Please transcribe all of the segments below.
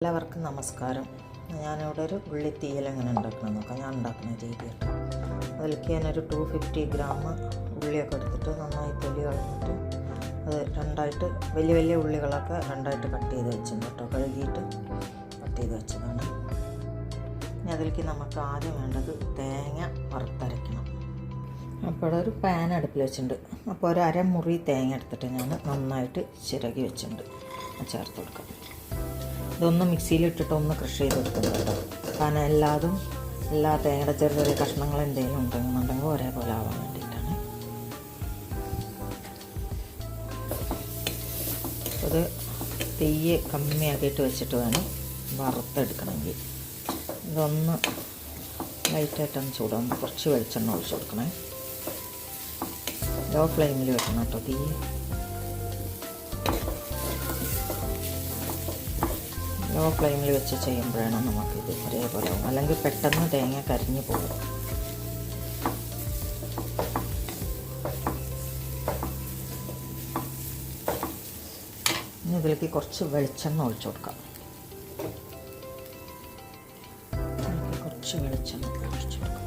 എല്ലാവർക്കും നമസ്കാരം. ഞാനിവിടെ ഒരു ഉള്ളിത്തീയൽ എങ്ങനെ ഉണ്ടാക്കണം നോക്കാം. ഞാൻ ഉണ്ടാക്കുന്ന രീതി കേട്ടോ. അതിലേക്ക് ഞാനൊരു 250 ഗ്രാം ഉള്ളിയൊക്കെ എടുത്തിട്ട് നന്നായി തൊലി കളഞ്ഞിട്ട് അത് രണ്ടായിട്ട് വലിയ വലിയ ഉള്ളികളൊക്കെ രണ്ടായിട്ട് കട്ട് ചെയ്ത് വെച്ചിട്ടുണ്ട് കേട്ടോ. കഴുകിയിട്ട് കട്ട് ചെയ്ത് വെച്ചതാണ്. ഇനി അതിലേക്ക് നമുക്ക് ആദ്യം വേണ്ടത് തേങ്ങ വറുത്തരയ്ക്കണം. അപ്പോൾ ഒരു പാൻ അടുപ്പിൽ വെച്ചിട്ടുണ്ട്. അപ്പോൾ ഒരു അരമുറി തേങ്ങ എടുത്തിട്ട് ഞാൻ നന്നായിട്ട് ചിരകി വെച്ചിട്ടുണ്ട്. ചേർത്ത് കൊടുക്കാം. ഇതൊന്ന് മിക്സിയിലിട്ടിട്ട് ഒന്ന് ക്രഷ് ചെയ്തെടുക്കുന്നത് കേട്ടോ. കാരണം എല്ലാ തേങ്ങയുടെ ചെറിയ ചെറിയ കഷ്ണങ്ങൾ എന്തെങ്കിലും ഉണ്ടെന്നുണ്ടെങ്കിൽ ഒരേപോലെ ആവാൻ വേണ്ടിയിട്ടാണ്. അത് തീ കമ്മിയാക്കിയിട്ട് വെച്ചിട്ട് വേണം വറുത്തെടുക്കണമെങ്കിൽ. ഇതൊന്ന് ലൈറ്റായിട്ടൊന്ന് ചൂടാകുമ്പോൾ കുറച്ച് വെളിച്ചെണ്ണ ഒഴിച്ച് കൊടുക്കണേ. ലോ ഫ്ലെയിമിൽ വെക്കണം കേട്ടോ തീ. ലോ ഫ്ലെയിമിൽ വെച്ച് ചെയ്യുമ്പോഴാണ് നമുക്കിത് ഒരേപോലെ ആവും. അല്ലെങ്കിൽ പെട്ടെന്ന് തേങ്ങ കരിഞ്ഞു പോകും. ഇനി ഇതിലേക്ക് കുറച്ച് വെളിച്ചെണ്ണ ഒഴിച്ചു കൊടുക്കാം. കുറച്ച് വെളിച്ചെണ്ണ ഒഴിച്ചു കൊടുക്കാം.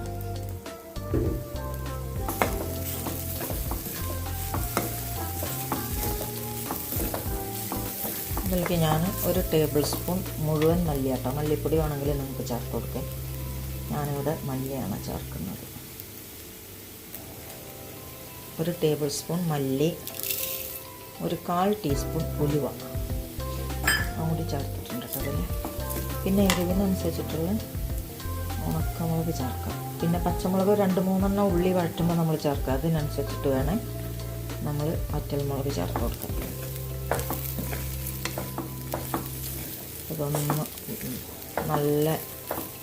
ഇതിലേക്ക് ഞാൻ ഒരു ടേബിൾ സ്പൂൺ മുഴുവൻ മല്ലിയാട്ടോ. മല്ലിപ്പൊടി വേണമെങ്കിൽ നമുക്ക് ചേർത്ത് കൊടുക്കാം. ഞാനിവിടെ മല്ലിയാണ് ചേർക്കുന്നത്. ഒരു ടേബിൾ സ്പൂൺ മല്ലി, ഒരു 1/4 ടീസ്പൂൺ ഉലുവ കൂടി ചേർത്തിട്ടുണ്ട് കേട്ടോ അതിൽ. പിന്നെ എരിവിനനുസരിച്ചിട്ടുള്ള ഉണക്കമുളക് ചേർക്കാം. പിന്നെ പച്ചമുളക് 2-3 ഉള്ളി വഴറ്റുമ്പോൾ നമ്മൾ ചേർക്കുക. അതിനനുസരിച്ചിട്ട് വേണേൽ നമ്മൾ വറ്റൽമുളക് ചേർത്ത് കൊടുക്കാം. ഇതൊന്ന് നല്ല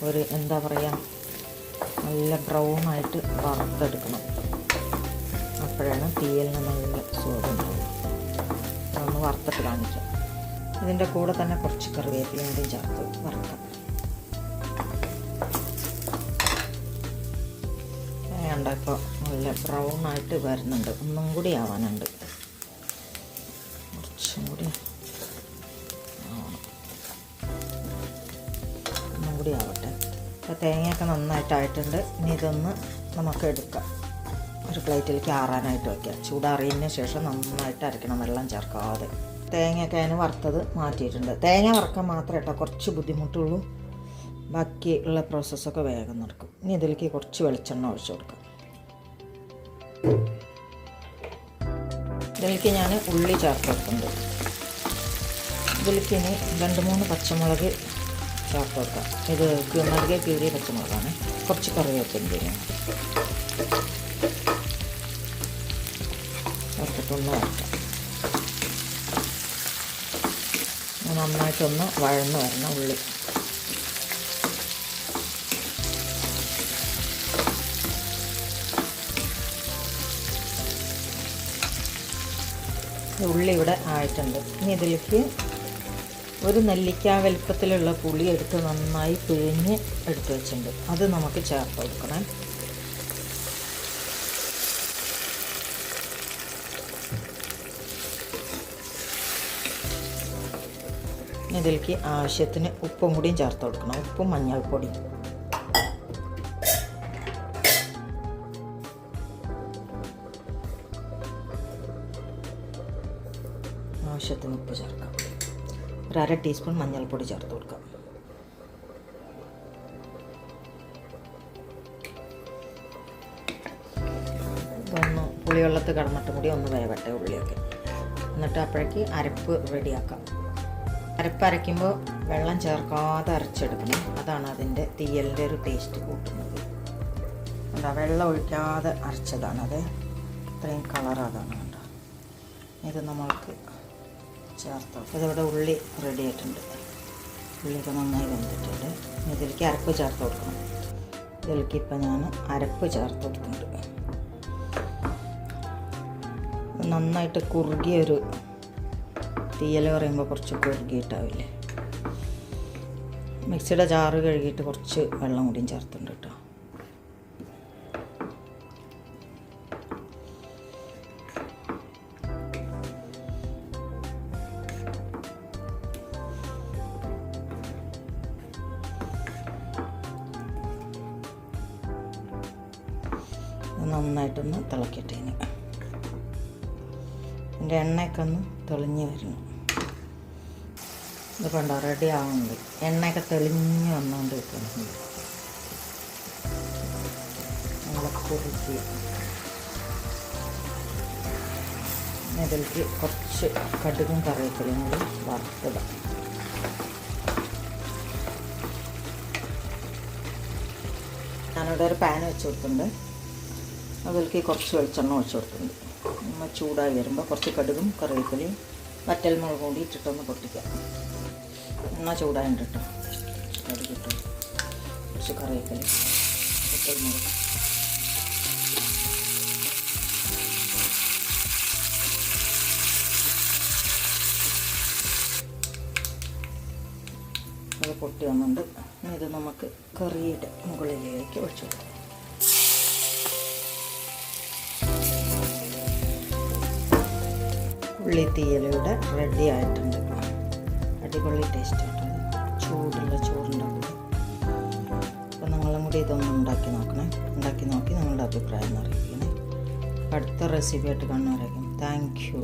ഒരു എന്താ പറയുക, നല്ല ബ്രൗണായിട്ട് വറുത്തെടുക്കണം. അപ്പോഴാണ് തീയലിന് നല്ല സ്വാദുണ്ടാവും. അതൊന്ന് വറുത്തിട്ട് കാണിക്കാം. ഇതിൻ്റെ കൂടെ തന്നെ കുറച്ച് കറിവേപ്പിലയും കൂടി ചേർത്ത് വറുക്കാം. വേണ്ട, ഇപ്പോൾ നല്ല ബ്രൗണായിട്ട് വരുന്നുണ്ട്. ഒന്നും കൂടി ആവാനുണ്ട്. കുറച്ചും കൂടി ആവട്ടെ. അപ്പോൾ തേങ്ങയൊക്കെ നന്നായിട്ടായിട്ടുണ്ട്. ഇനി ഇതൊന്ന് നമുക്ക് എടുക്കാം. ഒരു പ്ലേറ്റിലേക്ക് ആറാനായിട്ട് വയ്ക്കാം. ചൂടാറിയതിന് ശേഷം നന്നായിട്ട് അരയ്ക്കണം, വെള്ളം ചേർക്കാതെ. തേങ്ങയൊക്കെ അതിന് വറുത്തത് മാറ്റിയിട്ടുണ്ട്. തേങ്ങ വറക്കാൻ മാത്രമേ കേട്ടോ കുറച്ച് ബുദ്ധിമുട്ടുള്ളൂ. ബാക്കിയുള്ള പ്രോസസ്സൊക്കെ വേഗം നടക്കും. ഇനി ഇതിലേക്ക് കുറച്ച് വെളിച്ചെണ്ണ ഒഴിച്ചു കൊടുക്കാം. ഇതിലേക്ക് ഞാൻ ഉള്ളി ചേർത്ത് വെക്കുന്നുണ്ട്. ഇതിലേക്ക് ഇനി 2-3 പച്ചമുളക് ചേർത്ത് കൊടുക്കാം. ഇത് നടുകെ കീറിയ പച്ചമുളകാണ്. കുറച്ച് കറിവേപ്പിലയും കൂടിയാണ് ചേർത്തിട്ടൊന്ന് വഴറ്റാം. നന്നായിട്ടൊന്ന് വഴന്ന് വരണം ഉള്ളി. ഉള്ളി ഇവിടെ ആയിട്ടുണ്ട്. ഇനി ഇതിലേക്ക് ഒരു നെല്ലിക്ക വലിപ്പത്തിലുള്ള പുളി എടുത്ത് നന്നായി പിഴിഞ്ഞ് എടുത്ത് വെച്ചിട്ടുണ്ട്. അത് നമുക്ക് ചേർത്ത് കൊടുക്കണം. ഇതിലേക്ക് ആവശ്യത്തിന് ഉപ്പും കൂടിയും ചേർത്ത് കൊടുക്കണം. ഉപ്പും മഞ്ഞൾപ്പൊടിയും. ആവശ്യത്തിന് ഉപ്പ് ചേർക്കാം. 1/2 ടീസ്പൂൺ മഞ്ഞൾപ്പൊടി ചേർത്ത് കൊടുക്കാം. ഇതൊന്ന് പുളിവെള്ളത്തിൽ കിടന്നിട്ട് കൂടി ഒന്ന് വേവട്ടെ ഉള്ളിയൊക്കെ. എന്നിട്ട് അപ്പോഴേക്ക് അരപ്പ് റെഡിയാക്കാം. അരപ്പ് അരയ്ക്കുമ്പോൾ വെള്ളം ചേർക്കാതെ അരച്ചെടുക്കണം. അതാണ് അതിൻ്റെ തീയലിൻ്റെ ഒരു ടേസ്റ്റ് കൂട്ടുന്നത്. എന്താ, വെള്ളം ഒഴിക്കാതെ അരച്ചതാണത്. ഇത്രയും കളറാകാണ് കേട്ടോ. ഇത് നമ്മൾക്ക് ചേർത്ത്. ഇതിവിടെ ഉള്ളി റെഡി ആയിട്ടുണ്ട്. ഉള്ളിയൊക്കെ നന്നായി വെന്തിട്ടുണ്ട്. ഇതിലേക്ക് അരപ്പ് ചേർത്ത് കൊടുക്കണം. ഇതിലേക്ക് ഇപ്പം ഞാൻ അരപ്പ് ചേർത്ത് കൊടുത്തിട്ടുണ്ട്. നന്നായിട്ട് കുറുകിയൊരു തീയൽ പറയുമ്പോൾ കുറച്ച് കുറുകിയിട്ടാവില്ലേ. മിക്സിയുടെ ജാറ് കഴുകിയിട്ട് കുറച്ച് വെള്ളം കൂടിയും ചേർത്തിട്ടുണ്ട് കേട്ടോ. നന്നായിട്ടൊന്ന് തിളക്കട്ടെ. ഇനി എൻ്റെ എണ്ണയൊക്കെ ഒന്ന് തെളിഞ്ഞ് വരുന്നു. ഇത് കണ്ടോ റെഡി ആവുന്നുണ്ട്. എണ്ണയൊക്കെ തെളിഞ്ഞ് വന്നുകൊണ്ട് വെക്കുന്നുണ്ട്. നമ്മളെ കുറുക്കി ഇതിലേക്ക് കുറച്ച് കടുകും കറിവേപ്പിലയും കൂടി വറുത്തിടാം. ഞാനിവിടെ ഒരു പാൻ വെച്ച് കൊടുത്തിട്ടുണ്ട്. അതിലേക്ക് കുറച്ച് വെളിച്ചെണ്ണ ഒഴിച്ച് കൊടുത്തിട്ടുണ്ട്. നമ്മൾ ചൂടായി വരുമ്പോൾ കുറച്ച് കടുകും കറിവേപ്പിലയും വറ്റൽമുളകും കൂടി ഇട്ടിട്ടൊന്ന് പൊട്ടിക്കാം. എണ്ണ ചൂടായിട്ട് കേട്ടോ. കടുകിട്ടു, കുറച്ച് കറിവേപ്പില, വറ്റൽമുളക്, അത് പൊട്ടി വന്നുണ്ട്. ഇത് നമുക്ക് കറിയുടെ മുകളിലേക്ക് ഒഴിച്ചു കൊടുക്കാം. ഉള്ളിത്തീയലയുടെ റെഡി ആയിട്ടുണ്ട്. അടിപൊളി ടേസ്റ്റ് ആയിട്ടുണ്ട്. ചൂടുള്ള ചോറുണ്ടാക്കുന്നത്. അപ്പോൾ നിങ്ങളും കൂടി ഇതൊന്ന് ഉണ്ടാക്കി നോക്കണേ. ഉണ്ടാക്കി നോക്കി നിങ്ങളുടെ അഭിപ്രായം അറിയിക്കണേ. അടുത്ത റെസിപ്പി ആയിട്ട് കാണുന്നവരായിരിക്കും. Thank you.